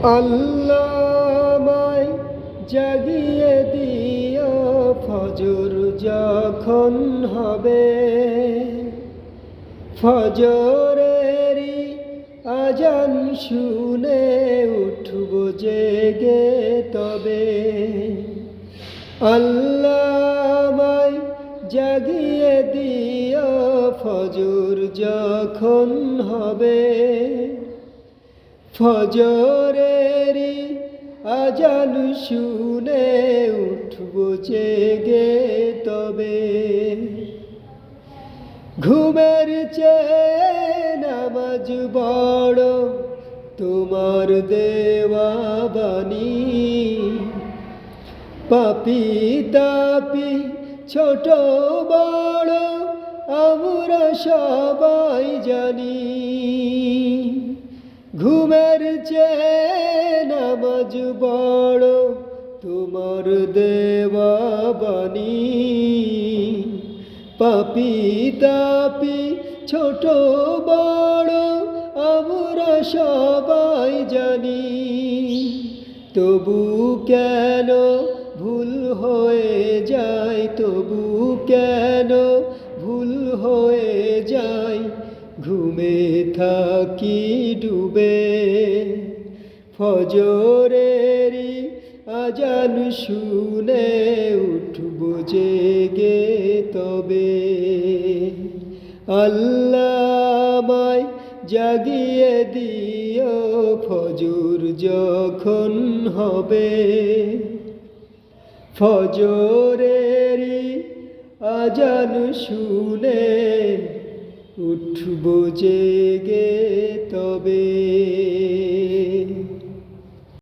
আল্লাহ আমায় জাগিয়ে দিও ফজর যখন হবে, ফজরেরই আজান শুনে উঠব জেগে তবে। আল্লাহ আমায় জাগিয়ে দিও ফজর যখন হবে, ফজরেরই আজান শুনে উঠব জেগে তবে। ঘুমের চেয়ে নামাজ বড় তোমার দেওয়া বাণী, পাপী তাপী ছোট বড় আমরা সবাই জানি। ঘুমের চেয়ে নামাজ বড় তোমার দেওয়া বাণী, পাপী তাপী ছোট বড় আমরা সবাই জানি। তবু কেন ভুল হয়ে যায়, তবু কেন ভুল হয়ে যায়, ঘুমে থাকি ডুবে। ফজরেরই আজান শুনে উঠব জেগে তবে। আল্লাহ আমায় জাগিয়ে দিও ফজর যখন হবে, ফজরেরই আজান শুনে উঠব জেগে তবে।